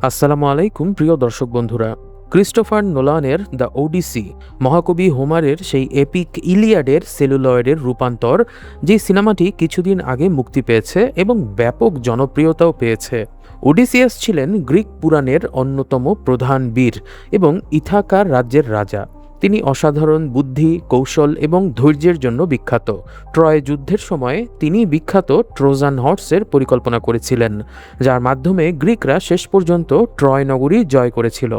আসসালামু আলাইকুম প্রিয় দর্শক বন্ধুরা। ক্রিস্টোফার নোলানের দ্য ওডিসি, মহাকবি হোমারের সেই এপিক ইলিয়াডের সেলুলয়েডের রূপান্তর, যে সিনেমাটি কিছুদিন আগে মুক্তি পেয়েছে এবং ব্যাপক জনপ্রিয়তাও পেয়েছে। ওডিসিয়াস ছিলেন গ্রিক পুরাণের অন্যতম প্রধান বীর এবং ইথাকার রাজ্যের রাজা। তিনি অসাধারণ বুদ্ধি, কৌশল এবং ধৈর্যের জন্য বিখ্যাত। ট্রয় যুদ্ধের সময় তিনি বিখ্যাত ট্রোজান হর্সের পরিকল্পনা করেছিলেন, যার মাধ্যমে গ্রিকরা শেষ পর্যন্ত ট্রয় নগরী জয় করেছিল।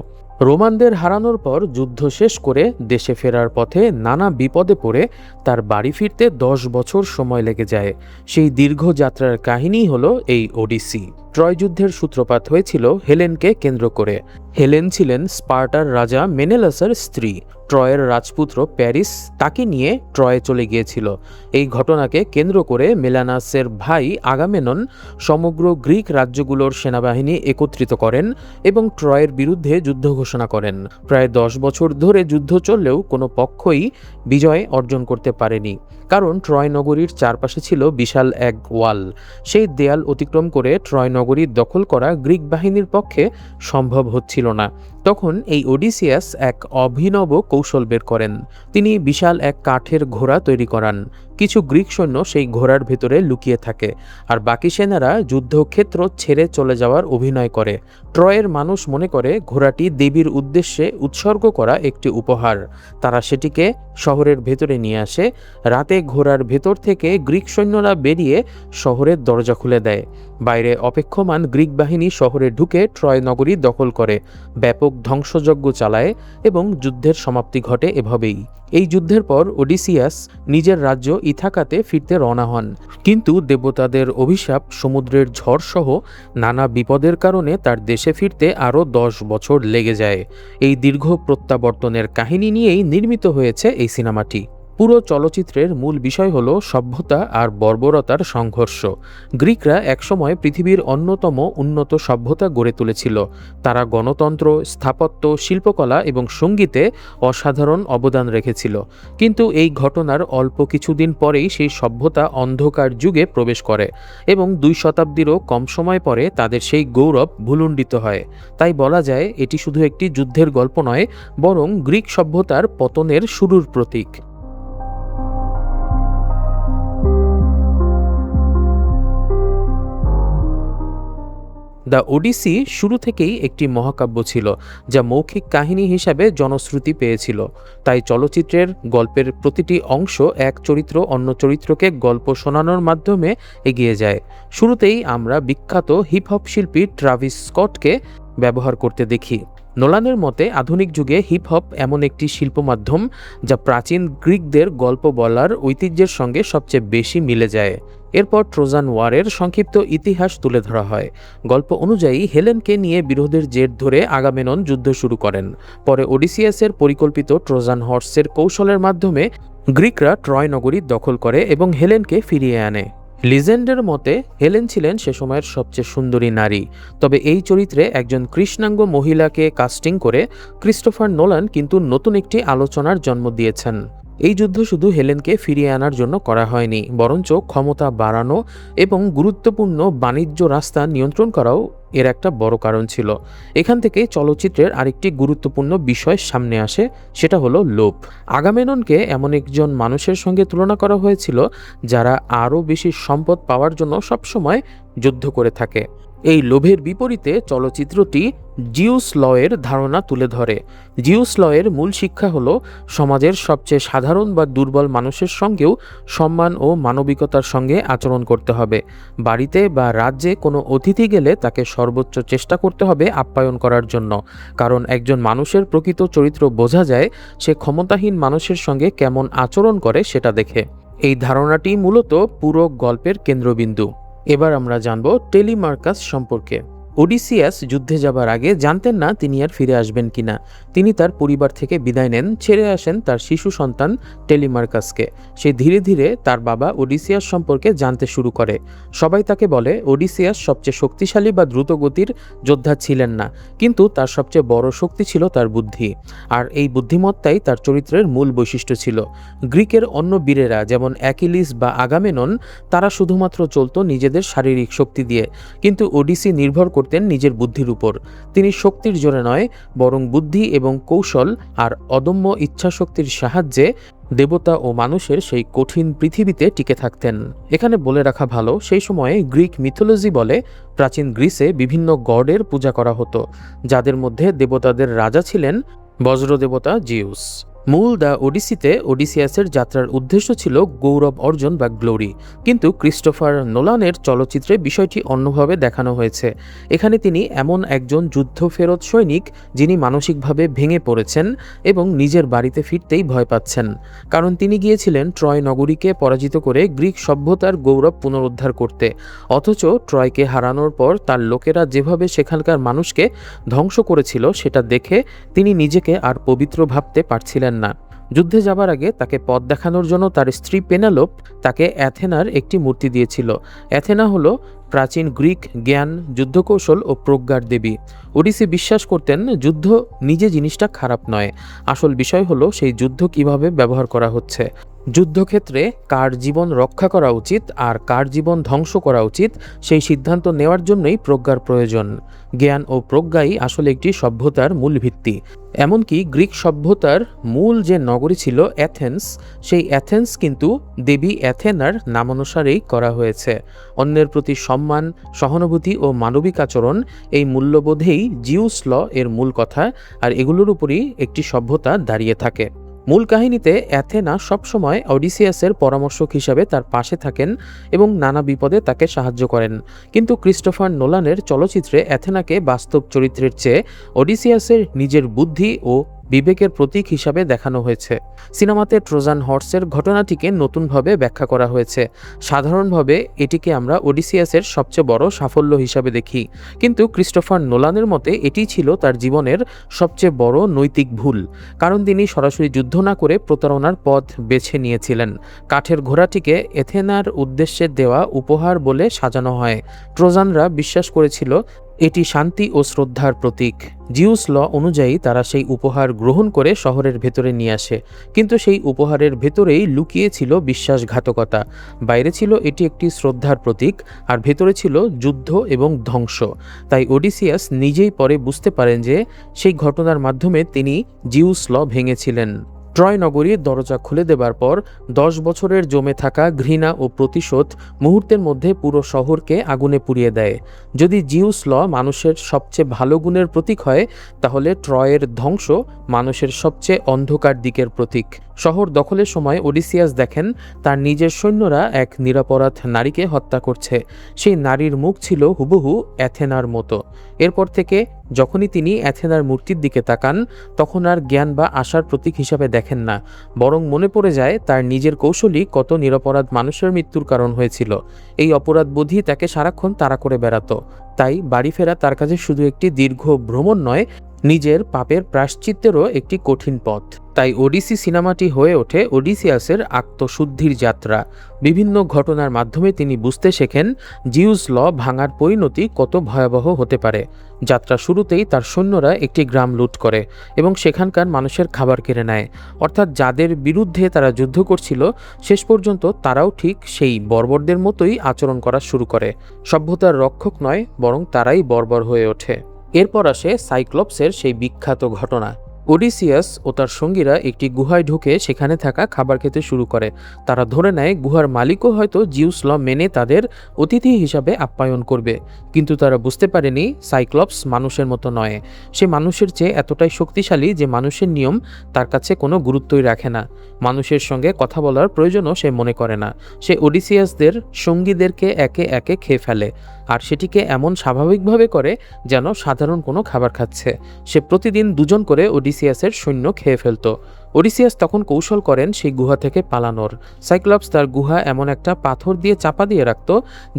রোমানদের হারানোর পর যুদ্ধ শেষ করে দেশে ফেরার পথে নানা বিপদে পড়ে তার বাড়ি ফিরতে 10 বছর সময় লেগে যায়। সেই দীর্ঘ যাত্রার কাহিনীই হলো এই ওডিসি। ট্রয় যুদ্ধের সূত্রপাত হয়েছিল হেলেনকে কেন্দ্র করে। হেলেন ছিলেন স্পার্টার রাজা মেনেলাসের স্ত্রী। ট্রয়ের রাজপুত্র প্যারিস তাকে নিয়ে ট্রয়ে চলে গিয়েছিল। এই ঘটনাকে কেন্দ্র করে মেলানাসের ভাই আগামেনন সমগ্র গ্রিক রাজ্যগুলোর সেনাবাহিনী একত্রিত করেন এবং ট্রয়ের বিরুদ্ধে যুদ্ধ ঘোষণা করেন। প্রায় 10 বছর ধরে যুদ্ধ চললেও কোনো পক্ষই বিজয় অর্জন করতে পারেনি, কারণ ট্রয় নগরীর চারপাশে ছিল বিশাল এক ওয়াল। সেই দেয়াল অতিক্রম করে ট্রয় নগরী দখল করা গ্রিক বাহিনীর পক্ষে সম্ভব হচ্ছিল না। তখন এই ওডিসিয়াস এক অভিনব কৌশল বের করেন। তিনি বিশাল এক কাঠের ঘোড়া তৈরি করান। কিছু গ্রিক সৈন্য সেই ঘোড়ার ভেতরে লুকিয়ে থাকে, আর বাকি সেনারা যুদ্ধক্ষেত্র ছেড়ে চলে যাওয়ার অভিনয় করে। ট্রয়ের মানুষ মনে করে ঘোড়াটি দেবীর উদ্দেশ্যে উৎসর্গ করা একটি উপহার। তারা সেটিকে শহরের ভেতরে নিয়ে আসে। রাতে ঘোড়ার ভেতর থেকে গ্রিক সৈন্যরা বেরিয়ে শহরের দরজা খুলে দেয়। বাইরে অপেক্ষমান গ্রিক বাহিনী শহরে ঢুকে ট্রয় নগরী দখল করে, ব্যাপক ধ্বংসযজ্ঞ চালায় এবং যুদ্ধের সমাপ্তি ঘটে এভাবেই। এই যুদ্ধের পর ওডিসিয়াস নিজের রাজ্য ইথাকাতে ফিরতে রওনা হন, কিন্তু দেবতাদের অভিশাপ, সমুদ্রের ঝড় সহ নানা বিপদের কারণে তার দেশে ফিরতে আরও 10 বছর লেগে যায়। এই দীর্ঘ প্রত্যাবর্তনের কাহিনী নিয়েই নির্মিত হয়েছে এই সিনেমাটি। পুরো চলচ্চিত্রের মূল বিষয় হল সভ্যতা আর বর্বরতার সংঘর্ষ। গ্রিকরা একসময় পৃথিবীর অন্যতম উন্নত সভ্যতা গড়ে তুলেছিল। তারা গণতন্ত্র, স্থাপত্য, শিল্পকলা এবং সঙ্গীতে অসাধারণ অবদান রেখেছিল। কিন্তু এই ঘটনার অল্প কিছুদিন পরেই সেই সভ্যতা অন্ধকার যুগে প্রবেশ করে এবং 2 শতাব্দীরও কম সময় পরে তাদের সেই গৌরব ভূলুণ্ঠিত হয়। তাই বলা যায় এটি শুধু একটি যুদ্ধের গল্প নয়, বরং গ্রিক সভ্যতার পতনের শুরুর প্রতীক। দ্য ওডিসি শুরু থেকেই একটি মহাকাব্য ছিল, যা মৌখিক কাহিনী হিসাবে জনশ্রুতি পেয়েছিল। তাই চলচ্চিত্রের গল্পের প্রতিটি অংশ এক চরিত্র অন্য চরিত্রকে গল্প শোনানোর মাধ্যমে এগিয়ে যায়। শুরুতেই আমরা বিখ্যাত হিপ হপ শিল্পী ট্রাভিস স্কটকে ব্যবহার করতে দেখি। নোলানের মতে আধুনিক যুগে হিপ হপ এমন একটি শিল্প মাধ্যম যা প্রাচীন গ্রিকদের গল্প বলার ঐতিহ্যের সঙ্গে সবচেয়ে বেশি মিলে যায়। এরপর ট্রোজান ওয়ারের সংক্ষিপ্ত ইতিহাস তুলে ধরা হয়। গল্প অনুযায়ী হেলেনকে নিয়ে বিরোধের জের ধরে আগামেনন যুদ্ধ শুরু করেন। পরে ওডিসিয়াসের পরিকল্পিত ট্রোজান হর্সের কৌশলের মাধ্যমে গ্রিকরা ট্রয় নগরী দখল করে এবং হেলেনকে ফিরিয়ে আনে। লিজেন্ডের মতে হেলেন ছিলেন সে সময়ের সবচেয়ে সুন্দরী নারী। তবে এই চরিত্রে একজন কৃষ্ণাঙ্গ মহিলাকে কাস্টিং করে ক্রিস্টোফার নোলান কিন্তু নতুন একটি আলোচনার জন্ম দিয়েছেন। এই যুদ্ধ শুধু হেলেনকে ফিরিয়ে আনার জন্য করা হয়নি, বরঞ্চ ক্ষমতা বাড়ানো এবং গুরুত্বপূর্ণ বাণিজ্য রাস্তা নিয়ন্ত্রণ করাও এর একটা বড় কারণ ছিল। এখান থেকে চলচ্চিত্রের আরেকটি গুরুত্বপূর্ণ বিষয় সামনে আসে, সেটা হলো লোভ। আগামেননকে এমন একজন মানুষের সঙ্গে তুলনা করা হয়েছিল যারা আরও বেশি সম্পদ পাওয়ার জন্য সবসময় যুদ্ধ করে থাকে। এই লোভের বিপরীতে চলচ্চিত্রটি জিউস লয়ের ধারণা তুলে ধরে। জিউস লয়ের মূল শিক্ষা হলো সমাজের সবচেয়ে সাধারণ বা দুর্বল মানুষের সঙ্গেও সম্মান ও মানবিকতার সঙ্গে আচরণ করতে হবে। বাড়িতে বা রাজ্যে কোনো অতিথি গেলে তাকে সর্বোচ্চ চেষ্টা করতে হবে আপ্যায়ন করার জন্য, কারণ একজন মানুষের প্রকৃত চরিত্র বোঝা যায় সে ক্ষমতাহীন মানুষের সঙ্গে কেমন আচরণ করে সেটা দেখে। এই ধারণাটি মূলত পুরো গল্পের কেন্দ্রবিন্দু। এবার আমরা জানব টেলিমার্কাস সম্পর্কে। ওডিসিয়াস যুদ্ধে যাবার আগে জানতেন না তিনি আর ফিরে আসবেন কিনা। তিনি তার পরিবার থেকে বিদায় নেন, ছেড়ে আসেন তার শিশু সন্তান টেলিমার্কাসকে। সে ধীরে ধীরে তার বাবা ওডিসিয়াস সম্পর্কে জানতে শুরু করে। সবাই তাকে বলে ওডিসিয়াস সবচেয়ে শক্তিশালী বা দ্রুতগতির যোদ্ধা ছিলেন না, কিন্তু তার সবচেয়ে বড় শক্তি ছিল তার বুদ্ধি, আর এই বুদ্ধিমত্তাই তার চরিত্রের মূল বৈশিষ্ট্য ছিল। গ্রিকের অন্য বীরেরা যেমন অ্যাকিলিস বা আগামেনন, তারা শুধুমাত্র চলত নিজেদের শারীরিক শক্তি দিয়ে, কিন্তু ওডিসি নির্ভর করত করতেন নিজের বুদ্ধির উপর। তিনি শক্তির জোরে নয়, বরং বুদ্ধি এবং কৌশল আর অদম্য ইচ্ছাশক্তির সাহায্যে দেবতা ও মানুষের সেই কঠিন পৃথিবীতে টিকে থাকতেন। এখানে বলে রাখা ভালো, সেই সময়ে গ্রিক মিথোলজি বলে প্রাচীন গ্রিসে বিভিন্ন গডের পূজা করা হতো, যাদের মধ্যে দেবতাদের রাজা ছিলেন বজ্র দেবতা জিউস। মূল দ্য ওডিসিতে ওডিসিয়াসের যাত্রার উদ্দেশ্য ছিল গৌরব অর্জন বা গ্লোরি, কিন্তু ক্রিস্টোফার নোলানের চলচ্চিত্রে বিষয়টি অন্যভাবে দেখানো হয়েছে। এখানে তিনি এমন একজন যুদ্ধফেরত সৈনিক যিনি মানসিকভাবে ভেঙে পড়েছেন এবং নিজের বাড়িতে ফিরতেই ভয় পাচ্ছেন, কারণ তিনি গিয়েছিলেন ট্রয় নগরীকে পরাজিত করে গ্রিক সভ্যতার গৌরব পুনরুদ্ধার করতে। অথচ ট্রয়কে হারানোর পর তার লোকেরা যেভাবে সেখানকার মানুষকে ধ্বংস করেছিল সেটা দেখে তিনি নিজেকে আর পবিত্র ভাবতে পারছিলেন না। যুদ্ধে যাবার আগে তাকে পথ দেখানোর জন্য তার স্ত্রী পেনালোপ তাকে অ্যাথেনার একটি মূর্তি দিয়েছিল। অ্যাথেনা হলো প্রাচীন গ্রিক জ্ঞান, যুদ্ধকৌশল ও প্রজ্ঞার দেবী। ওডিসি বিশ্বাস করতেন যুদ্ধ নিজে জিনিসটা খারাপ নয়, আসল বিষয় হলো সেই যুদ্ধ কিভাবে ব্যবহার করা হচ্ছে। যুদ্ধক্ষেত্রে কার জীবন রক্ষা করা উচিত আর কার জীবন ধ্বংস করা উচিত সেই সিদ্ধান্ত নেওয়ার জন্যই প্রজ্ঞার প্রয়োজন। জ্ঞান ও প্রজ্ঞাই আসলে একটি সভ্যতার মূল ভিত্তি। এমনকি গ্রিক সভ্যতার মূল যে নগরী ছিল অ্যাথেন্স, সেই অ্যাথেন্স কিন্তু দেবী অ্যাথেনার নামানুসারেই করা হয়েছে। অন্যের প্রতি সম্মান, সহানুভূতি ও মানবিক আচরণ, এই মূল্যবোধেই জিউস ল এর মূল কথা, আর এগুলোর উপরই একটি সভ্যতা দাঁড়িয়ে থাকে। মূল কাহিনীতে অ্যাথেনা সবসময় ওডিসিয়াসের পরামর্শক হিসাবে তার পাশে থাকেন এবং নানা বিপদে তাকে সাহায্য করেন। কিন্তু ক্রিস্টোফার নোলানের চলচ্চিত্রে অ্যাথেনাকে বাস্তব চরিত্রের চেয়ে ওডিসিয়াসের নিজের বুদ্ধি ও বিবেকের প্রতীক হিসাবে দেখানো হয়েছে। সিনেমাতে ট্রোজান হর্সের ঘটনাটিকে নতুনভাবে ব্যাখ্যা করা হয়েছে। সাধারণভাবে এটিকে আমরা ওডিসিয়াসের সবচেয়ে বড় সাফল্য হিসাবে দেখি, কিন্তু ক্রিস্টোফার নোলানের মতে এটি ছিল তার জীবনের সবচেয়ে বড় নৈতিক ভুল, কারণ তিনি সরাসরি যুদ্ধ না করে প্রতারণার পথ বেছে নিয়েছিলেন। কাঠের ঘোড়াটিকে এথেনার উদ্দেশ্যে দেওয়া উপহার বলে সাজানো হয়। ট্রোজানরা বিশ্বাস করেছিল এটি শান্তি ও শ্রদ্ধার প্রতীক। জিউস ল অনুযায়ী তারা সেই উপহার গ্রহণ করে শহরের ভেতরে নিয়ে আসে, কিন্তু সেই উপহারের ভেতরেই লুকিয়ে ছিল বিশ্বাসঘাতকতা। বাইরে ছিল এটি একটি শ্রদ্ধার প্রতীক, আর ভেতরে ছিল যুদ্ধ এবং ধ্বংস। তাই ওডিসিয়াস নিজেই পরে বুঝতে পারেন যে সেই ঘটনার মাধ্যমে তিনি জিউস ল ভেঙেছিলেন। ট্রয় নগরীর দরজা খুলে দেবার পর 10 বছরের জমে থাকা ঘৃণা ও প্রতিশোধ মুহূর্তের মধ্যে পুরো শহরকে আগুনে পুড়িয়ে দেয়। যদি জিউস ল মানুষের সবচেয়ে ভালো গুণের প্রতীক হয়, তাহলে ট্রয়ের ধ্বংস মানুষের সবচেয়ে অন্ধকার দিকের প্রতীক। শহর দখলের সময় ওডিসিয়াস দেখেন তার নিজের সৈন্যরা এক নিরপরাধ নারীকে হত্যা করছে। সেই নারীর মুখ ছিল হুবহু অ্যাথেনার মতো। এরপর থেকে যখনই তিনি অ্যাথেনার মূর্তির দিকে তাকান, তখন আর জ্ঞান বা আশার প্রতীক হিসাবে দেখেন না, বরং মনে পড়ে যায় তার নিজের কৌশলই কত নিরপরাধ মানুষের মৃত্যুর কারণ হয়েছিল। এই অপরাধবোধই তাকে সারাক্ষণ তাড়া করে বেড়াতো। তাই বাড়ি ফেরা তার কাছে শুধু একটি দীর্ঘ ভ্রমণ নয়, নিজের পাপের প্রায়শ্চিত্তেরও একটি কঠিন পথ। তাই ওডিসি সিনেমাটি হয়ে ওঠে ওডিসিয়াসের আত্মশুদ্ধির যাত্রা। বিভিন্ন ঘটনার মাধ্যমে তিনি বুঝতে শেখেন জিউস ল ভাঙার পরিণতি কত ভয়াবহ হতে পারে। যাত্রা শুরুতেই তার সৈন্যরা একটি গ্রাম লুট করে এবং সেখানকার মানুষের খাবার কেড়ে নেয়। অর্থাৎ যাদের বিরুদ্ধে তারা যুদ্ধ করছিল, শেষ পর্যন্ত তারাও ঠিক সেই বর্বরদের মতোই আচরণ করা শুরু করে। সভ্যতার রক্ষক নয়, বরং তারাই বর্বর হয়ে ওঠে। এরপর আসে সাইক্লপসের সেই বিখ্যাত ঘটনা। ওডিসিয়াস ও তার সঙ্গীরা একটি গুহায় ঢুকে সেখানে থাকা খাবার খেতে শুরু করে। তারা ধরে নেয় গুহার মালিকও হয়তো জিউস ল মেনে তাদের অতিথি হিসাবে আপ্যায়ন করবে, কিন্তু তারা বুঝতে পারেনি সাইক্লপস মানুষের মতো নয়। সে মানুষের চেয়ে এতটাই শক্তিশালী যে মানুষের নিয়ম তার কাছে কোনো গুরুত্বই রাখে না। মানুষের সঙ্গে কথা বলার প্রয়োজনও সে মনে করে না। সে ওডিসিয়াসদের সঙ্গীদেরকে একে একে খেয়ে ফেলে, আর সেটিকে এমন স্বাভাবিকভাবে করে যেন সাধারণ কোনো খাবার খাচ্ছে। সে প্রতিদিন 2 জন করে ওডিসিয়াসের সৈন্য খেয়ে ফেলত। ওডিসিয়াস তখন কৌশল করেন সেই গুহা থেকে পালানোর। সাইক্লপস তার গুহা এমন একটা পাথর দিয়ে চাপা দিয়ে রাখত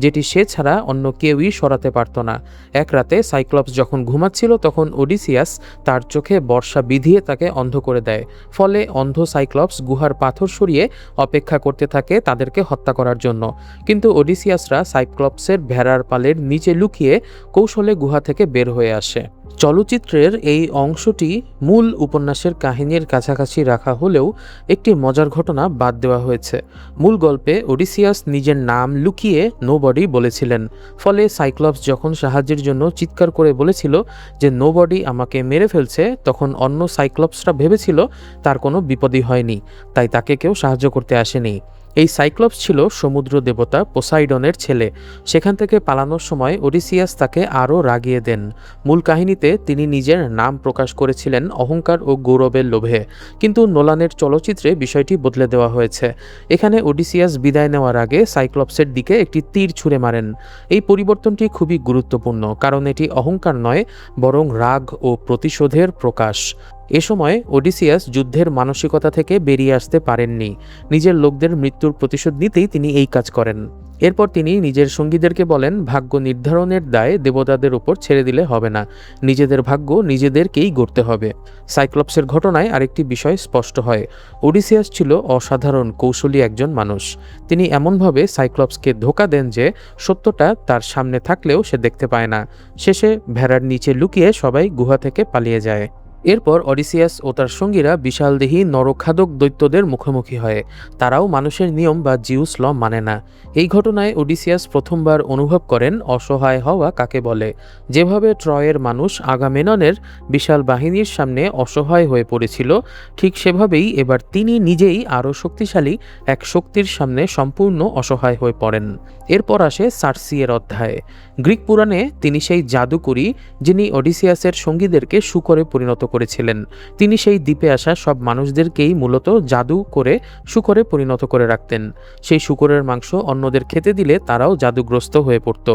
যেটি সে ছাড়া অন্য কেউই সরাতে পারত না। এক রাতে সাইক্লপস যখন ঘুমাচ্ছিল, তখন ওডিসিয়াস তার চোখে বর্ষা বিধিয়ে তাকে অন্ধ করে দেয়। ফলে অন্ধ সাইক্লপস গুহার পাথর সরিয়ে অপেক্ষা করতে থাকে তাদেরকে হত্যা করার জন্য। কিন্তু ওডিসিয়াসরা সাইক্লপসের ভেড়ার পালের নিচে লুকিয়ে কৌশলে গুহা থেকে বের হয়ে আসে। চলচ্চিত্রের এই অংশটি মূল উপন্যাসের কাহিনীর কাছাকাছি রাখা হলেও একটি মজার ঘটনা বাদ দেওয়া হয়েছে। মূল গল্পে ওডিসিয়াস নিজের নাম লুকিয়ে নোবডি বলেছিলেন, ফলে সাইক্লপস যখন সাহায্যের জন্য চিৎকার করে বলেছিল যে নোবডি আমাকে মেরে ফেলছে, তখন অন্য সাইক্লপসরা ভেবেছিল তার কোনো বিপদই হয়নি, তাই তাকে কেউ সাহায্য করতে আসেনি। এই সাইক্লপস ছিল সমুদ্র দেবতা পোসাইডনের ছেলে। সেখান থেকে পালানোর সময় ওডিসিয়াস তাকে আরও রাগিয়ে দেন। মূল কাহিনীতে তিনি নিজের নাম প্রকাশ করেছিলেন অহংকার ও গৌরবের লোভে, কিন্তু নোলানের চলচ্চিত্রে বিষয়টি বদলে দেওয়া হয়েছে। এখানে ওডিসিয়াস বিদায় নেওয়ার আগে সাইক্লপসের দিকে একটি তীর ছুঁড়ে মারেন। এই পরিবর্তনটি খুবই গুরুত্বপূর্ণ, কারণ এটি অহংকার নয়, বরং রাগ ও প্রতিশোধের প্রকাশ। এ সময় ওডিসিয়াস যুদ্ধের মানসিকতা থেকে বেরিয়ে আসতে পারেননি। নিজের লোকদের মৃত্যুর প্রতিশোধ নিতেই তিনি এই কাজ করেন। এরপর তিনি নিজের সঙ্গীদেরকে বলেন, ভাগ্য নির্ধারণের দায় দেবতাদের উপর ছেড়ে দিলে হবে না, নিজেদের ভাগ্য নিজেদেরকেই গড়তে হবে। সাইক্লপসের ঘটনায় আরেকটি বিষয় স্পষ্ট হয়, ওডিসিয়াস ছিল অসাধারণ কৌশলী একজন মানুষ। তিনি এমনভাবে সাইক্লপসকে ধোঁকা দেন যে সত্যটা তার সামনে থাকলেও সে দেখতে পায় না। শেষে ভেড়ার নিচে লুকিয়ে সবাই গুহা থেকে পালিয়ে যায়। এরপর অডিসিয়াস ও তার সঙ্গীরা বিশালদেহী নরখাদক দৈত্যদের মুখোমুখি হয়। তারাও মানুষের নিয়ম বা জিউস ল মানে না। এই ঘটনায় ওডিসিয়াস প্রথমবার অনুভব করেন অসহায় হওয়া কাকে বলে। যেভাবে ট্রয়ের মানুষ আগামেননের বিশাল বাহিনীর সামনে অসহায় হয়ে পড়েছিল, ঠিক সেভাবেই এবার তিনি নিজেই আরও শক্তিশালী এক শক্তির সামনে সম্পূর্ণ অসহায় হয়ে পড়েন। এরপর আসে সার্সিয়ের অধ্যায়। গ্রিক পুরাণে তিনি সেই জাদুকরী যিনি অডিসিয়াসের সঙ্গীদেরকে শূকরে পরিণত করেছিলেন। তিনি সেই দ্বীপে আসা সব মানুষদেরকেই মূলত জাদু করে শূকরে পরিণত করে রাখতেন। সেই শূকরের মাংস অন্যদের খেতে দিলে তারাও জাদুগ্রস্ত হয়ে পড়ত।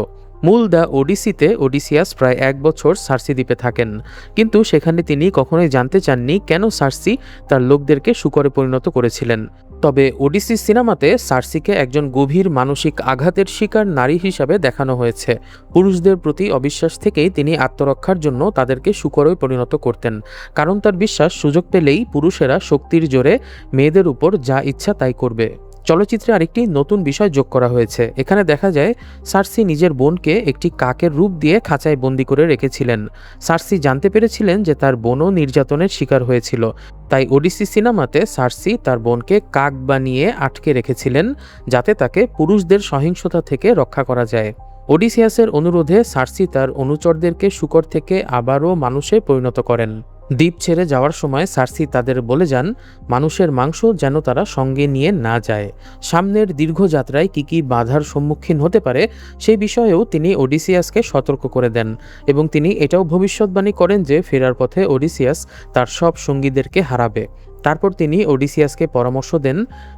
মূল দ্য ওডিসিতে ওডিসিয়াস প্রায় 1 বছর সার্সি দ্বীপে থাকেন, কিন্তু সেখানে তিনি কখনোই জানতে চাননি কেন সার্সি তার লোকদেরকে শূকরে পরিণত করেছিলেন। তবে ওডিসি সিনেমাতে সার্সিকে একজন গভীর মানসিক আঘাতের শিকার নারী হিসাবে দেখানো হয়েছে। পুরুষদের প্রতি অবিশ্বাস থেকেই তিনি আত্মরক্ষার জন্য তাদেরকে শূকরে পরিণত করতেন, কারণ তার বিশ্বাস সুযোগ পেলেই পুরুষেরা শক্তির জোরে মেয়েদের উপর যা ইচ্ছা তাই করবে। চলচ্চিত্রে আরেকটি নতুন বিষয় যোগ করা হয়েছে। এখানে দেখা যায় সার্সি নিজের বোনকে একটি কাকের রূপ দিয়ে খাঁচায় বন্দি করে রেখেছিলেন। সার্সি জানতে পেরেছিলেন যে তার বোনও নির্যাতনের শিকার হয়েছিল, তাই ওডিসি সিনেমাতে সার্সি তার বোনকে কাক বানিয়ে আটকে রেখেছিলেন, যাতে তাকে পুরুষদের সহিংসতা থেকে রক্ষা করা যায়। ওডিসিয়াসের অনুরোধে সার্সি তার অনুচরদেরকে শূকর থেকে আবারও মানুষে পরিণত করেন। দ্বীপ ছেড়ে যাওয়ার সময় সার্সি তাদের বলে যান মানুষের মাংস যেন তারা সঙ্গে নিয়ে না যায়। সামনের দীর্ঘ যাত্রায় কী বাধার সম্মুখীন হতে পারে সেই বিষয়েও তিনি ওডিসিয়াসকে সতর্ক করে দেন, এবং তিনি এটাও ভবিষ্যৎবাণী করেন যে ফেরার পথে ওডিসিয়াস তার সব সঙ্গীদেরকে হারাবে। তারপর তিনি ওডিসিয়াসকে পরামর্শ দেন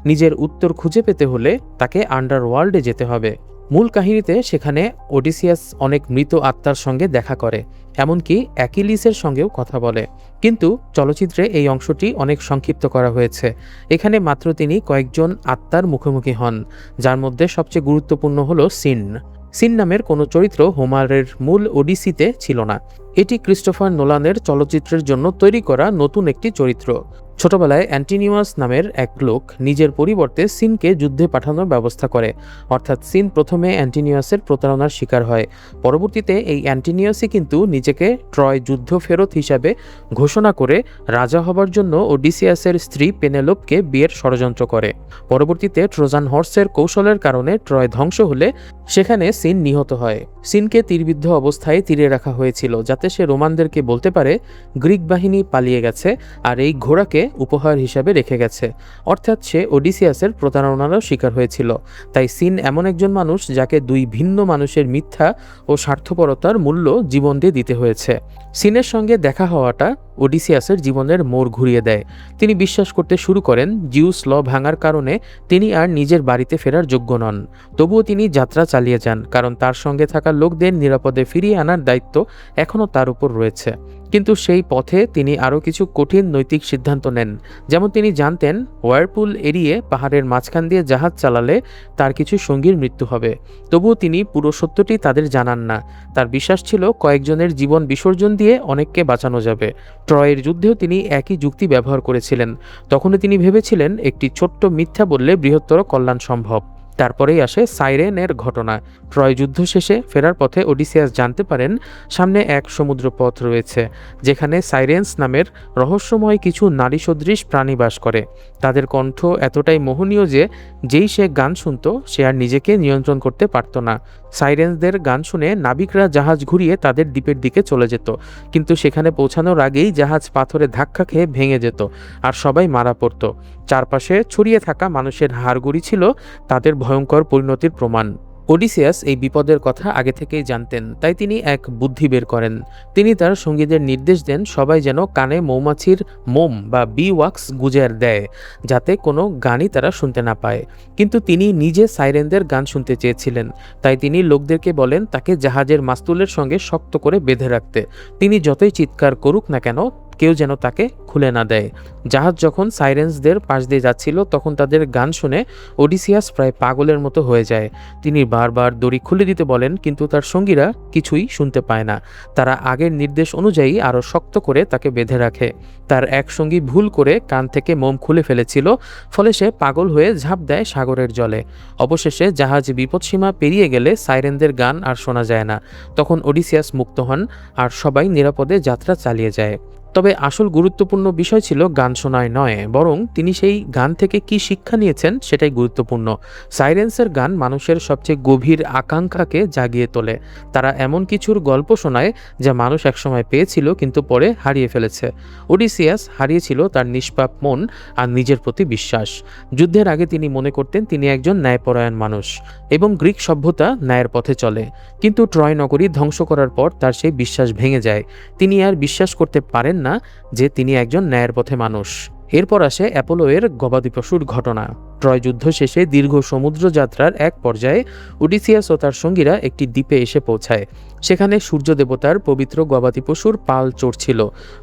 নিজের উত্তর খুঁজে পেতে হলে তাকে আন্ডারওয়ার্ল্ডে যেতে হবে। মূল কাহিনীতে সেখানে ওডিসিয়াস অনেক মৃত আত্মার সঙ্গে দেখা করে, এমনকি অ্যাকিলিসের সঙ্গেও কথা বলে, কিন্তু চলচ্চিত্রে এই অংশটি অনেক সংক্ষিপ্ত করা হয়েছে। এখানে মাত্র তিনি কয়েকজন আত্মার মুখোমুখি হন, যার মধ্যে সবচেয়ে গুরুত্বপূর্ণ হল সিন নামের কোনো চরিত্র হোমারের মূল ওডিসিতে ছিল না। এটি ক্রিস্টোফার নোলানের চলচ্চিত্রের জন্য তৈরি করা নতুন একটি চরিত্র। ছোটবেলায় অ্যান্টিনিয়াস নামের এক লোক নিজের পরিবর্তে সিনকে যুদ্ধে পাঠানোর ব্যবস্থা করে, অর্থাৎ সিন প্রথমে অ্যান্টিনিয়াসের প্রতারণার শিকার হয়। পরবর্তীতে এই অ্যান্টিনিয়াসই কিন্তু নিজেকে ট্রয় যুদ্ধ ফেরত হিসাবে ঘোষণা করে রাজা হবার জন্য ওডিসিয়াসের স্ত্রী পেনেলোপকে বিয়ের ষড়যন্ত্র করে। পরবর্তীতে ট্রোজান হর্সের কৌশলের কারণে ট্রয় ধ্বংস হলে সেখানে সিন নিহত হয়। সিনকে তীরবিদ্ধ অবস্থায় তীরে রাখা হয়েছিল, যাতে সে রোমানদেরকে বলতে পারে গ্রিক বাহিনী পালিয়ে গেছে আর এই ঘোড়াকে উপহার হিসাবে রেখে গেছে, অর্থাৎ সে ওডিসিয়াসের প্রতারণারও শিকার হয়েছিল। তাই সিন এমন একজন মানুষ যাকে দুই ভিন্ন মানুষের মিথ্যা ও স্বার্থপরতার মূল্য জীবন দিয়ে দিতে হয়েছে। সিনের সঙ্গে দেখা হওয়াটা ওডিসিয়াসের জীবনের মোড় ঘুরিয়ে দেয়। তিনি বিশ্বাস করতে শুরু করেন জিউস ল ভাঙার কারণে তিনি আর নিজের বাড়িতে ফেরার যোগ্য নন। তবুও তিনি যাত্রা চালিয়ে যান, কারণ তার সঙ্গে থাকা লোকদের নিরাপদে ফিরিয়ে আনার দায়িত্ব এখনও তার উপর রয়েছে। কিন্তু সেই পথে তিনি আরও কিছু কঠিন নৈতিক সিদ্ধান্ত নেন। যেমন তিনি জানতেন ওয়ারপুল এড়িয়ে পাহাড়ের মাঝখান দিয়ে জাহাজ চালালে তার কিছু সঙ্গীর মৃত্যু হবে। তবুও তিনি পুরো সত্যটি তাদের জানান না। তার বিশ্বাস ছিল কয়েকজনের জীবন বিসর্জন দিয়ে অনেককে বাঁচানো যাবে। ট্রয়ের যুদ্ধেও তিনি একই যুক্তি ব্যবহার করেছিলেন। তখনও তিনি ভেবেছিলেন একটি ছোট্ট মিথ্যা বললে বৃহত্তর কল্যাণ সম্ভব। তারপরেই আসে সাইরেনের ঘটনা। ট্রয় যুদ্ধ শেষে ফেরার পথে ওডিসিয়াস জানতে পারেন সামনে এক সমুদ্র পথ রয়েছে, যেখানে সাইরেন্স নামের রহস্যময় কিছু নারী সদৃশ প্রাণী বাস করে। তাদের কণ্ঠ এতটাই মোহনীয় যে যেই সে গান শুনত সে আর নিজেকে নিয়ন্ত্রণ করতে পারত না। সাইরেন্সদের গান শুনে নাবিকরা জাহাজ ঘুরিয়ে তাদের দ্বীপের দিকে চলে যেত, কিন্তু সেখানে পৌঁছানোর আগেই জাহাজ পাথরে ধাক্কা খেয়ে ভেঙে যেত আর সবাই মারা পড়ত। চারপাশে ছড়িয়ে থাকা মানুষের হাড়গুড়ি ছিল তাদের ভয়ঙ্কর পরিণতির প্রমাণ। ওডিসিয়াস এই বিপদের কথা আগে থেকেই জানতেন, তাই তিনি এক বুদ্ধি বের করেন। তিনি তার সঙ্গীদের নির্দেশ দেন সবাই যেন কানে মৌমাছির মোম বা বি ওয়াক্স গুজে দেয়, যাতে কোনো গানই তারা শুনতে না পায়। কিন্তু তিনি নিজে সাইরেনদের গান শুনতে চেয়েছিলেন, তাই তিনি লোকদেরকে বলেন তাকে জাহাজের মাস্তুলের সঙ্গে শক্ত করে বেঁধে রাখতে। তিনি যতই চিৎকার করুক না কেন কেউ যেন তাকে খুলে না দেয়। জাহাজ যখন সাইরেন্সদের পাশ দিয়ে যাচ্ছিল তখন তাদের গান শুনে ওডিসিয়াস প্রায় পাগলের মতো হয়ে যায়। তিনি বারবার দড়ি খুলে দিতে বলেন, কিন্তু তার সঙ্গীরা কিছুই শুনতে পায় না। তারা আগের নির্দেশ অনুযায়ী আরও শক্ত করে তাকে বেঁধে রাখে। তার এক সঙ্গী ভুল করে কান থেকে মোম খুলে ফেলেছিল, ফলে সে পাগল হয়ে ঝাঁপ দেয় সাগরের জলে। অবশেষে জাহাজ বিপদসীমা পেরিয়ে গেলে সাইরেনদের গান আর শোনা যায় না। তখন ওডিসিয়াস মুক্ত হন আর সবাই নিরাপদে যাত্রা চালিয়ে যায়। তবে আসল গুরুত্বপূর্ণ বিষয় ছিল গান শোনায় নয়, বরং তিনি সেই গান থেকে কি শিক্ষা নিয়েছেন সেটাই গুরুত্বপূর্ণ। সাইরেন্সের গান মানুষের সবচেয়ে গভীর আকাঙ্ক্ষাকে জাগিয়ে তোলে। তারা এমন কিছুর গল্প শোনায় যা মানুষ একসময় পেয়েছিল কিন্তু পরে হারিয়ে ফেলেছে। ওডিসিয়াস হারিয়েছিল তার নিষ্পাপ মন আর নিজের প্রতি বিশ্বাস। যুদ্ধের আগে তিনি মনে করতেন তিনি একজন ন্যায়পরায়ণ মানুষ এবং গ্রিক সভ্যতা ন্যায়ের পথে চলে। কিন্তু ট্রয় নগরী ধ্বংস করার পর তার সেই বিশ্বাস ভেঙে যায়। তিনি আর বিশ্বাস করতে পারেন না যে তিনি একজন ন্যায়ের পথে মানুষ। এরপর আসে অ্যাপোলোয়ের গবাদি পশুর ঘটনা। ট্রয় যুদ্ধ শেষে দীর্ঘ সমুদ্র যাত্রার এক পর্যায়ে ওডিসিয়াস ও তার সঙ্গীরা একটি দ্বীপে এসে পৌঁছায়। সেখানে সূর্য দেবতার পবিত্র গবাদি পশুর পাল চড়ছিল।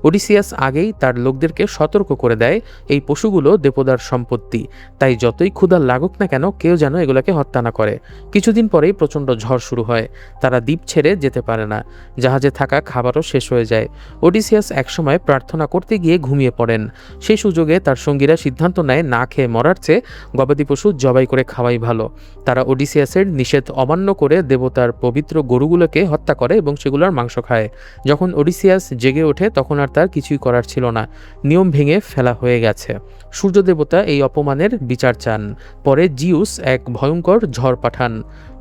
ওডিসিয়াস আগেই তার লোকদেরকে সতর্ক করে দেয় এই পশুগুলো দেবতার সম্পত্তি, তাই যতই ক্ষুধা লাগুক না কেন কেউ যেন এগুলোকে হত্যা না করে। কিছুদিন পরেই প্রচণ্ড ঝড় শুরু হয়। তারা দ্বীপ ছেড়ে যেতে পারে না। জাহাজে থাকা খাবারও শেষ হয়ে যায়। ওডিসিয়াস একসময় প্রার্থনা করতে গিয়ে ঘুমিয়ে পড়েন। সেই সুযোগে তার সঙ্গীরা সিদ্ধান্ত নেয় না খেয়ে মরার চেয়ে গবাদি পশু জবাই করে খাওয়াই ভালো। তারা ওডিসিয়াসের নিষেধ অমান্য করে দেবতার পবিত্র গরুগুলোকে হত্যা করে এবং সেগুলোর মাংস খায়। যখন ওডিসিয়াস জেগে ওঠে তখন আর তার কিছুই করার ছিল না, নিয়ম ভেঙে ফেলা হয়ে গেছে। সূর্য দেবতা এই অপমানের বিচার চান। পরে জিউস এক ভয়ঙ্কর ঝড় পাঠান।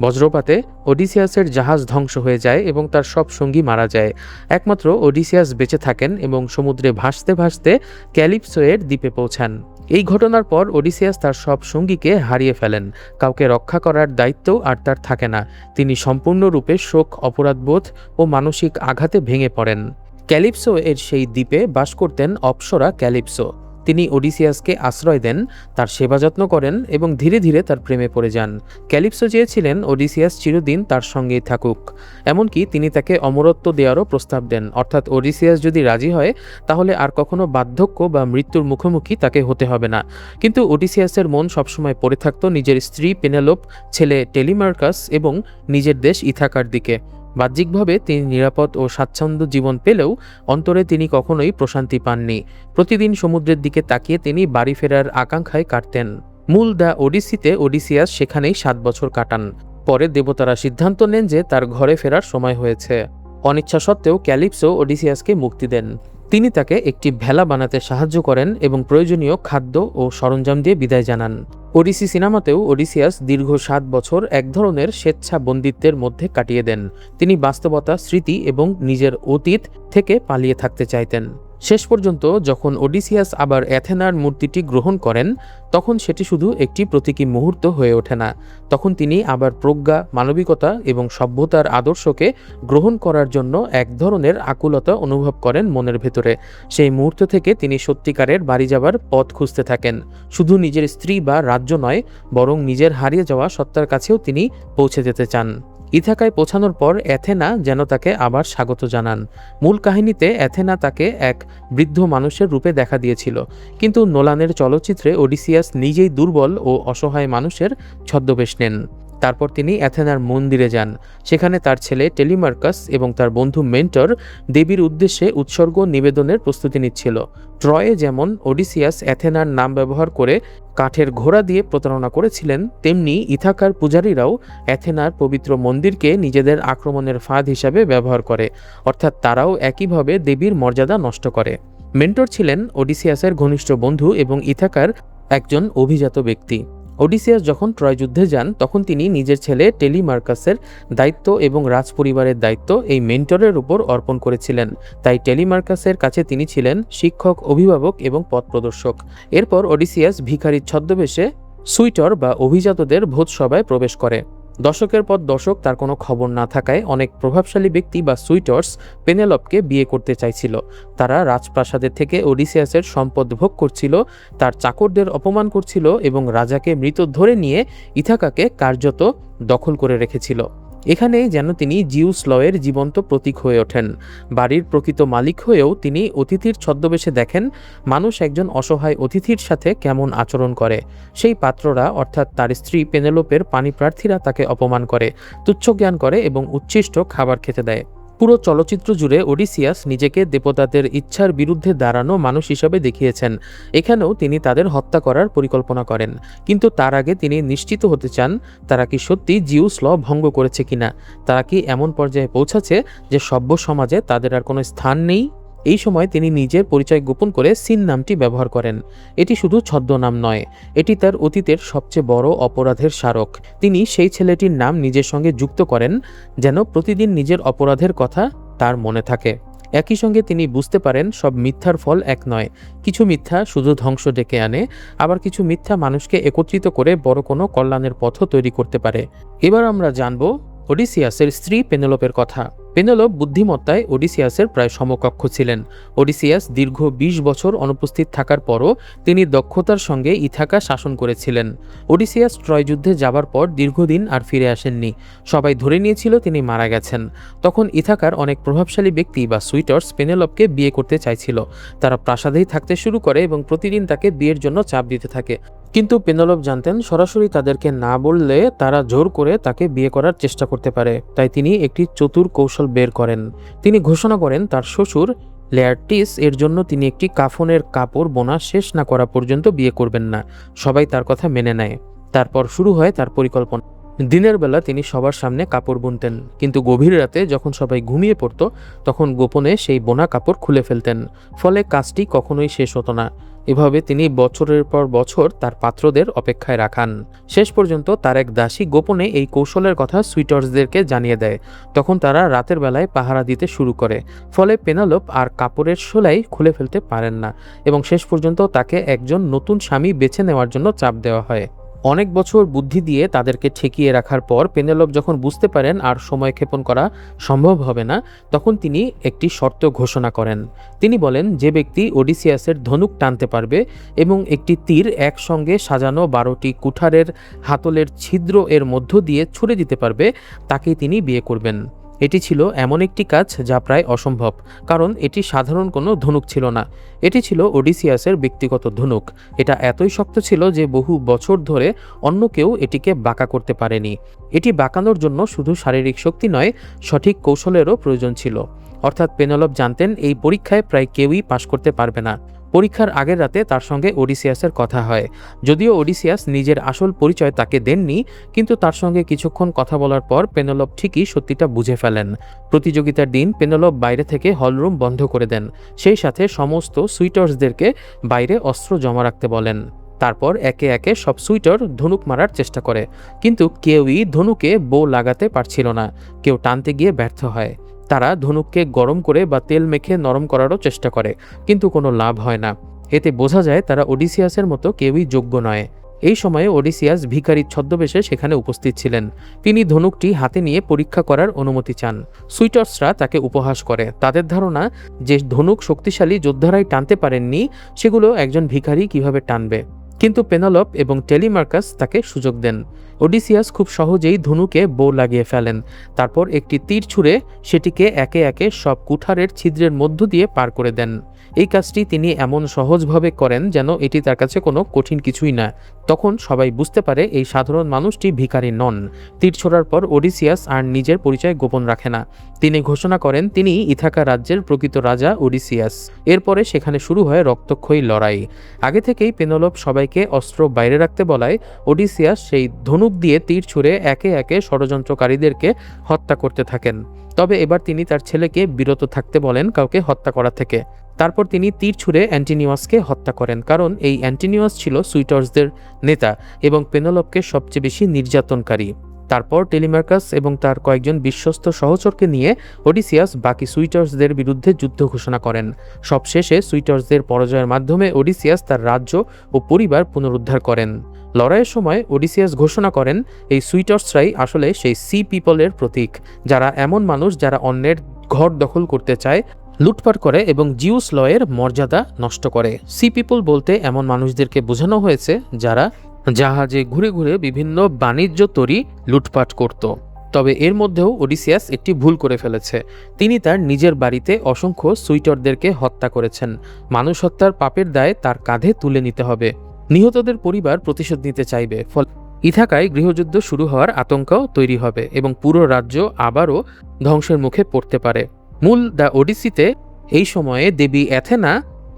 বজ্রপাতে ওডিসিয়াসের জাহাজ ধ্বংস হয়ে যায় এবং তার সব সঙ্গী মারা যায়। একমাত্র ওডিসিয়াস বেঁচে থাকেন এবং সমুদ্রে ভাসতে ভাসতে ক্যালিপসোয়ের দ্বীপে পৌঁছান। এই ঘটনার পর ওডিসিয়াস তার সব সঙ্গীকে হারিয়ে ফেলেন। কাউকে রক্ষা করার দায়িত্বও আর তার থাকে না। তিনি সম্পূর্ণরূপে শোক, অপরাধবোধ ও মানসিক আঘাতে ভেঙে পড়েন। ক্যালিপসো এর সেই দ্বীপে বাস করতেন অপ্সরা ক্যালিপসো। তিনি ওডিসিয়াসকে আশ্রয় দেন, তার সেবা যত্ন করেন এবং ধীরে ধীরে তার প্রেমে পড়ে যান। ক্যালিপসো চেয়েছিলেন ওডিসিয়াস চিরদিন তার সঙ্গেই থাকুক। এমনকি তিনি তাকে অমরত্ব দেওয়ারও প্রস্তাব দেন, অর্থাৎ ওডিসিয়াস যদি রাজি হয় তাহলে আর কখনো বার্ধক্য বা মৃত্যুর মুখোমুখি তাকে হতে হবে না। কিন্তু ওডিসিয়াসের মন সবসময় পড়ে থাকত নিজের স্ত্রী পেনেলোপ, ছেলে টেলিমার্কাস এবং নিজের দেশ ইথাকার দিকে। বাহ্যিকভাবে তিনি নিরাপদ ও স্বাচ্ছন্দ্য জীবন পেলেও অন্তরে তিনি কখনোই প্রশান্তি পাননি। প্রতিদিন সমুদ্রের দিকে তাকিয়ে তিনি বাড়ি ফেরার আকাঙ্ক্ষায় কাটতেন। মূল দ্য ওডিসিতে ওডিসিয়াস সেখানেই 7 বছর কাটান। পরে দেবতারা সিদ্ধান্ত নেন যে তার ঘরে ফেরার সময় হয়েছে। অনিচ্ছা সত্ত্বেও ক্যালিপসো ওডিসিয়াসকে মুক্তি দেন। তিনি তাকে একটি ভেলা বানাতে সাহায্য করেন এবং প্রয়োজনীয় খাদ্য ও সরঞ্জাম দিয়ে বিদায় জানান। ওডিসি সিনেমাতেও ওডিসিয়াস দীর্ঘ 7 বছর এক ধরনের স্বেচ্ছা বন্দিত্বের মধ্যে কাটিয়ে দেন। তিনি বাস্তবতা, স্মৃতি এবং নিজের অতীত থেকে পালিয়ে থাকতে চাইতেন। শেষ পর্যন্ত যখন ওডিসিয়াস আবার অ্যাথেনার মূর্তিটি গ্রহণ করেন তখন সেটি শুধু একটি প্রতীকী মুহূর্ত হয়ে ওঠে না। তখন তিনি আবার প্রজ্ঞা, মানবিকতা এবং সভ্যতার আদর্শকে গ্রহণ করার জন্য এক ধরনের আকুলতা অনুভব করেন মনের ভেতরে। সেই মুহূর্ত থেকে তিনি সত্যিকারের বাড়ি যাবার পথ খুঁজতে থাকেন। শুধু নিজের স্ত্রী বা রাজ্য নয়, বরং নিজের হারিয়ে যাওয়া সত্তার কাছেও তিনি পৌঁছে যেতে চান। ইথাকায় পৌঁছানোর পর অ্যাথেনা যেন তাকে আবার স্বাগত জানান। মূল কাহিনীতে অ্যাথেনা তাকে এক বৃদ্ধ মানুষের রূপে দেখা দিয়েছিল, কিন্তু নোলানের চলচ্চিত্রে ওডিসিয়াস নিজেই দুর্বল ও অসহায় মানুষের ছদ্মবেশ নেন। তারপর তিনি অ্যাথেনার মন্দিরে যান। সেখানে তার ছেলে টেলিমার্কাস এবং তার বন্ধু মেন্টর দেবীর উদ্দেশ্যে উৎসর্গ নিবেদনের প্রস্তুতি নিচ্ছিল। ট্রয়ে যেমন ওডিসিয়াস অ্যাথেনার নাম ব্যবহার করে কাঠের ঘোড়া দিয়ে প্রতারণা করেছিলেন, তেমনি ইথাকার পূজারীরাও অ্যাথেনার পবিত্র মন্দিরকে নিজেদের আক্রমণের ফাঁদ হিসাবে ব্যবহার করে, অর্থাৎ তারাও একইভাবে দেবীর মর্যাদা নষ্ট করে। মেন্টর ছিলেন ওডিসিয়াসের ঘনিষ্ঠ বন্ধু এবং ইথাকার একজন অভিজাত ব্যক্তি। ওডিসিয়াস যখন ট্রয় যুদ্ধে যান তখন তিনি নিজের ছেলে টেলিমার্কাসের দায়িত্ব এবং রাজপরিবারের দায়িত্ব এই মেন্টরের উপর অর্পণ করেছিলেন। তাই টেলিমার্কাসের কাছে তিনি ছিলেন শিক্ষক, অভিভাবক এবং পথ প্রদর্শক। এরপর ওডিসিয়াস ভিখারির ছদ্মবেশে সুইটর বা অভিজাতদের ভোজসভায় প্রবেশ করে। দশকের পর দশক তার কোনো খবর না থাকায় অনেক প্রভাবশালী ব্যক্তি বা সুইটর্স পেনেলপকে বিয়ে করতে চাইছিল। তারা রাজপ্রাসাদের থেকে ওডিসিয়াসের সম্পদ ভোগ করছিল, তার চাকরদের অপমান করছিল এবং রাজাকে মৃত ধরে নিয়ে ইথাকাকে কার্যত দখল করে রেখেছিল। এখানেই যেন তিনি জিউস লয়ের জীবন্ত প্রতীক হয়ে ওঠেন। বাড়ির প্রকৃত মালিক হয়েও তিনি অতিথির ছদ্মবেশে দেখেন মানুষ একজন অসহায় অতিথির সাথে কেমন আচরণ করে। সেই পাত্ররা অর্থাৎ তার স্ত্রী পেনেলোপের পাণিপ্রার্থীরা তাকে অপমান করে, তুচ্ছ জ্ঞান করে এবং উচ্ছিষ্ট খাবার খেতে দেয়। পুরো চলচ্চিত্র জুড়ে ওডিসিয়াস নিজেকে দেবতাদের ইচ্ছার বিরুদ্ধে দাঁড়ানো মানুষ হিসাবে দেখিয়েছেন। এখানেও তিনি তাদের হত্যা করার পরিকল্পনা করেন, কিন্তু তার আগে তিনি নিশ্চিত হতে চান তারা কি সত্যি জিউস ল ভঙ্গ করেছে কিনা। তারা কি এমন পর্যায়ে পৌঁছেছে যে সভ্য সমাজে তাদের আর কোনো স্থান নেই। এই সময় তিনি নিজের পরিচয় গোপন করে সিন নামটি ব্যবহার করেন। এটি শুধু ছদ্মনাম নয়, এটি তার অতীতের সবচেয়ে বড় অপরাধের স্মারক। তিনি সেই ছেলেটির নাম নিজের সঙ্গে যুক্ত করেন যেন প্রতিদিন নিজের অপরাধের কথা তার মনে থাকে। একই সঙ্গে তিনি বুঝতে পারেন সব মিথ্যার ফল এক নয়। কিছু মিথ্যা শুধু ধ্বংস ডেকে আনে, আবার কিছু মিথ্যা মানুষকে একত্রিত করে বড় কোনো কল্যাণের পথও তৈরি করতে পারে। এবার আমরা জানব ওডিসিয়াসের স্ত্রী পেনেলোপের কথা। পেনেলোপ বুদ্ধিমত্তায় ওডিসিয়াসের প্রায় সমকক্ষ ছিলেন। ওডিসিয়াস দীর্ঘ ২০ বছর অনুপস্থিত থাকার পরও তিনি দক্ষতার সঙ্গে ইথাকা শাসন করেছিলেন। ওডিসিয়াস ট্রয় যুদ্ধে যাবার পর দীর্ঘদিন আর ফিরে আসেননি। সবাই ধরে নিয়েছিল তিনি মারা গেছেন। তখন ইথাকার অনেক প্রভাবশালী ব্যক্তি বা সুইটার্স পেনেলোপকে বিয়ে করতে চাইছিল। তারা প্রাসাদেই থাকতে শুরু করে এবং প্রতিদিন তাকে বিয়ের জন্য চাপ দিতে থাকে। কিন্তু পেনেলোপ জানতেন সরাসরি তাদেরকে না বললে তারা জোর করে তাকে বিয়ে করার চেষ্টা করতে পারে। তাই তিনি একটি চতুর কৌশল বের করেন। তিনি ঘোষণা করেন তার শ্বশুর লেয়ারটিস এর জন্য তিনি একটি কাফনের কাপড় বোনা শেষ না করা পর্যন্ত বিয়ে করবেন না। সবাই তার কথা মেনে নেয়। তারপর শুরু হয় তার পরিকল্পনা। দিনের বেলা তিনি সবার সামনে কাপড় বুনতেন, কিন্তু গভীর রাতে যখন সবাই ঘুমিয়ে পড়ত তখন গোপনে সেই বোনা কাপড় খুলে ফেলতেন। ফলে কাজটি কখনোই শেষ হতো না। এভাবে তিনি বছরের পর বছর তার পাত্রদের অপেক্ষায় রাখান। শেষ পর্যন্ত তার এক দাসী গোপনে এই কৌশলের কথা সুইটার্সদেরকে জানিয়ে দেয়। তখন তারা রাতের বেলায় পাহারা দিতে শুরু করে। ফলে পেনেলোপ আর কাপড়ের সেলাই খুলে ফেলতে পারেন না এবং শেষ পর্যন্ত তাকে একজন নতুন স্বামী বেছে নেওয়ার জন্য চাপ দেওয়া হয়। অনেক বছর বুদ্ধি দিয়ে তাদেরকে ঠেকিয়ে রাখার পর পেনেলোপ যখন বুঝতে পারেন আর সময় ক্ষেপণ করা সম্ভব হবে না, তখন তিনি একটি শর্ত ঘোষণা করেন। তিনি বলেন যে ব্যক্তি ওডিসিয়াসের ধনুক টানতে পারবে এবং একটি তীর একসঙ্গে সাজানো 12টি কুঠারের হাতলের ছিদ্র এর মধ্য দিয়ে ছুড়ে দিতে পারবে তাকেই তিনি বিয়ে করবেন। এটি ছিল এমন একটি কাজ যা প্রায় অসম্ভব, কারণ এটি সাধারণ কোনো ধনুক ছিল না। এটি ছিল ওডিসিয়াসের ব্যক্তিগত ধনুক। এটা এতই শক্ত ছিল যে বহু বছর ধরে অন্য কেউ এটিকে বাঁকা করতে পারেনি। এটি বাঁকানোর জন্য শুধু শারীরিক শক্তি নয়, সঠিক কৌশলেরও প্রয়োজন ছিল। অর্থাৎ পেনেলোপ জানতেন এই পরীক্ষায় প্রায় কেউই পাশ করতে পারবে না। পরীক্ষার আগের রাতে তার সঙ্গে ওডিসিয়াসের কথা হয়। যদিও ওডিসিয়াস নিজের আসল পরিচয় তাকে দেননি, কিন্তু তার সঙ্গে কিছুক্ষণ কথা বলার পর পেনেলোপ ঠিকই সত্যিটা বুঝে ফেলেন। প্রতিযোগিতার দিন পেনেলোপ বাইরে থেকে হলরুম বন্ধ করে দেন। সেই সাথে সমস্ত সুইটার্সদেরকে বাইরে অস্ত্র জমা রাখতে বলেন। তারপর একে একে সব সুইটার ধনুক মারার চেষ্টা করে, কিন্তু কেউই ধনুকে বো লাগাতে পারছিল না। কেউ টানতে গিয়ে ব্যর্থ হয়। তারা ধনুককে গরম করে বা তেল মেখে নরম করারও চেষ্টা করে, কিন্তু কোনো লাভ হয় না। এতে বোঝা যায় তারা ওডিসিয়াসের মতো কেউই যোগ্য নয়। এই সময়ে ওডিসিয়াস ভিখারির ছদ্মবেশে সেখানে উপস্থিত ছিলেন। তিনি ধনুকটি হাতে নিয়ে পরীক্ষা করার অনুমতি চান। সুইটার্সরা তাকে উপহাস করে। তাদের ধারণা যে ধনুক শক্তিশালী যোদ্ধারাই টানতে পারেননি, সেগুলো একজন ভিখারি কিভাবে টানবে। কিন্তু পেনেলোপ এবং টেলিমার্কাস তাকে সুযোগ দেন। ওডিসিয়াস খুব সহজেই ধনুকে বো লাগিয়ে ফেলেন, তারপর একটি তীর ছুঁড়ে সেটিকে একে একে সব কুঠারের ছিদ্রের মধ্য দিয়ে পার করে দেন। এই কাজটি তিনি এমন সহজভাবে করেন যেন এটি তার কাছে কোনো কঠিন কিছুই না। তখন সবাই বুঝতে পারে এই সাধারণ মানুষটি ভিখারি নন। তীর ছোড়ার পর ওডিসিয়াস আর নিজের পরিচয় গোপন রাখে না। তিনি ঘোষণা করেন তিনি ইথাকা রাজ্যের প্রকৃত রাজা ওডিসিয়াস। এরপরে সেখানে শুরু হয় রক্তক্ষয়ী লড়াই। আগে থেকেই পেনেলোপ সবাইকে অস্ত্র বাইরে রাখতে বলায় ওডিসিয়াস সেই ধনুক দিয়ে তীর ছুঁড়ে একে একে ষড়যন্ত্রকারীদেরকে হত্যা করতে থাকেন। তবে এবার তিনি তার ছেলেকে বিরত থাকতে বলেন কাউকে হত্যা করা থেকে। তারপর তিনি তীর ছুঁড়ে অ্যান্টিনিয়াসকে হত্যা করেন, কারণ এই অ্যান্টিনিয়াস ছিল সুইটার্সদের নেতা এবং পেনেলোপকে সবচেয়ে বেশি নির্যাতনকারী। তারপর টেলিমার্কাস এবং তার কয়েকজন বিশ্বস্ত সহচরকে নিয়ে ওডিসিয়াস বাকি সুইটার্সদের বিরুদ্ধে যুদ্ধ ঘোষণা করেন। সবশেষে সুইটার্সদের পরাজয়ের মাধ্যমে ওডিসিয়াস তার রাজ্য ও পরিবার পুনরুদ্ধার করেন। লড়াইয়ের সময় ওডিসিয়াস ঘোষণা করেন এই সুইটার্সরাই আসলে সেই সি পিপলের প্রতীক, যারা এমন মানুষ যারা অন্যের ঘর দখল করতে চায়, লুটপাট করে এবং জিউস লয়ের মর্যাদা নষ্ট করে। সি পিপল বলতে এমন মানুষদেরকে বোঝানো হয়েছে যারা জাহাজে ঘুরে ঘুরে বিভিন্ন বাণিজ্য তরী লুটপাট করত। তবে এর মধ্যেও ওডিসিয়াস একটি ভুল করে ফেলেছে। তিনি তার নিজের বাড়িতে অসংখ্য সুইটারদেরকে হত্যা করেছেন। মানুষ হত্যার পাপের দায় তার কাঁধে তুলে নিতে হবে। নিহতদের পরিবার প্রতিশোধ নিতে চাইবে, ফলে ইথাকায় গৃহযুদ্ধ শুরু হওয়ার আতঙ্ক তৈরি হবে এবং পুরো রাজ্য আবারও ধ্বংসের মুখে পড়তে পারে। মূল দ্য ওডিসিতে এই সময়ে দেবী অ্যাথেনা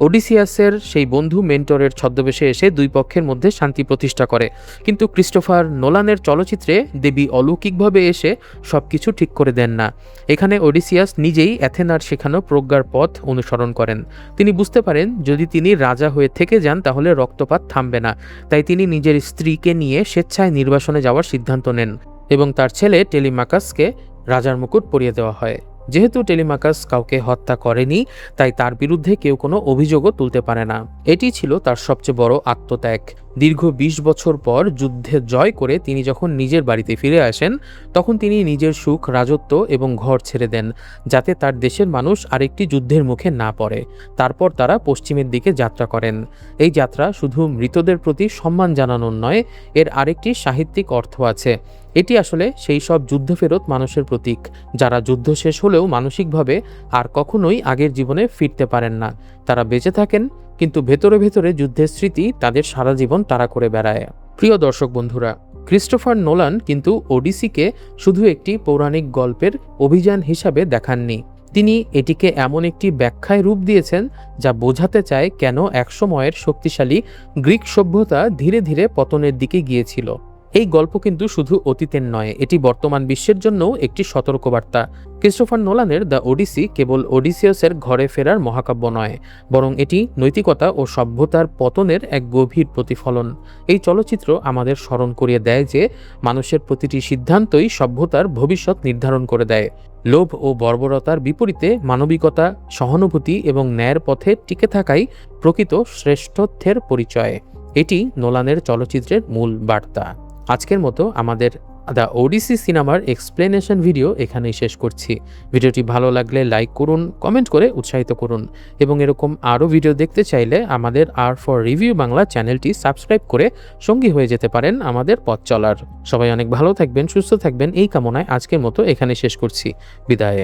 ওডিসিয়াসের সেই বন্ধু মেন্টরের ছদ্মবেশে এসে দুই পক্ষের মধ্যে শান্তি প্রতিষ্ঠা করে। কিন্তু ক্রিস্টোফার নোলানের চলচ্চিত্রে দেবী অলৌকিকভাবে এসে সবকিছু ঠিক করে দেন না। এখানে ওডিসিয়াস নিজেই অ্যাথেনার শেখানো প্রজ্ঞার পথ অনুসরণ করেন। তিনি বুঝতে পারেন যদি তিনি রাজা হয়ে থেকে যান তাহলে রক্তপাত থামবে না। তাই তিনি নিজের স্ত্রীকে নিয়ে স্বেচ্ছায় নির্বাসনে যাওয়ার সিদ্ধান্ত নেন এবং তার ছেলে টেলিমাকাসকে রাজার মুকুট পরিয়ে দেওয়া হয়। যেহেতু টেলিমাকাস কাউকে হত্যা করেনি, তাই তার বিরুদ্ধে কেউ কোনো অভিযোগও তুলতে পারে না। এটি ছিল তার সবচেয়ে বড় আত্মত্যাগ। দীর্ঘ 20 বছর পর যুদ্ধে জয় করে তিনি যখন নিজের বাড়িতে ফিরে আসেন, তখন তিনি নিজের সুখ, রাজত্ব এবং ঘর ছেড়ে দেন, যাতে তার দেশের মানুষ আরেকটি যুদ্ধের মুখে না পড়ে। তারপর তারা পশ্চিমের দিকে যাত্রা করেন। এই যাত্রা শুধু মৃতদের প্রতি সম্মান জানানোর নয়, এর আরেকটি সাহিত্যিক অর্থ আছে। এটি আসলে সেই সব যুদ্ধফেরত মানুষের প্রতীক, যারা যুদ্ধ শেষ হলেও মানসিকভাবে আর কখনোই আগের জীবনে ফিরতে পারেন না। তারা বেঁচে থাকেন, কিন্তু ভেতরে ভেতরে যুদ্ধের স্মৃতি তাদের সারা জীবন তাড়া করে বেড়ায়। প্রিয় দর্শক বন্ধুরা, ক্রিস্টোফার নোলান কিন্তু ওডিসিকে শুধু একটি পৌরাণিক গল্পের অভিযান হিসাবে দেখাননি। তিনি এটিকে এমন একটি ব্যাখ্যায় রূপ দিয়েছেন যা বোঝাতে চায় কেন একসময়ের শক্তিশালী গ্রিক সভ্যতা ধীরে ধীরে পতনের দিকে গিয়েছিল। এই গল্প কিন্তু শুধু অতীতের নয়, এটি বর্তমান বিশ্বের জন্যও একটি সতর্কবার্তা। ক্রিস্টোফার নোলানের দ্য ওডিসি কেবল ওডিসিয়াসের ঘরে ফেরার মহাকাব্য নয়, বরং এটি নৈতিকতা ও সভ্যতার পতনের এক গভীর প্রতিফলন। এই চলচ্চিত্র আমাদের স্মরণ করিয়ে দেয় যে মানুষের প্রতিটি সিদ্ধান্তই সভ্যতার ভবিষ্যৎ নির্ধারণ করে দেয়। লোভ ও বর্বরতার বিপরীতে মানবিকতা, সহানুভূতি এবং ন্যায়ের পথে টিকে থাকাই প্রকৃত শ্রেষ্ঠত্বের পরিচয়। এটি নোলানের চলচ্চিত্রের মূল বার্তা। আজকের মতো আমাদের দ্য ওডিসি সিনেমার এক্সপ্লেনেশন ভিডিও এখানেই শেষ করছি। ভিডিওটি ভালো লাগলে লাইক করুন, কমেন্ট করে উৎসাহিত করুন এবং এরকম আরও ভিডিও দেখতে চাইলে আমাদের আর ফর রিভিউ বাংলা চ্যানেলটি সাবস্ক্রাইব করে সঙ্গী হয়ে যেতে পারেন আমাদের পথ চলার। সবাই অনেক ভালো থাকবেন, সুস্থ থাকবেন এই কামনায় আজকের মতো এখানে শেষ করছি। বিদায়।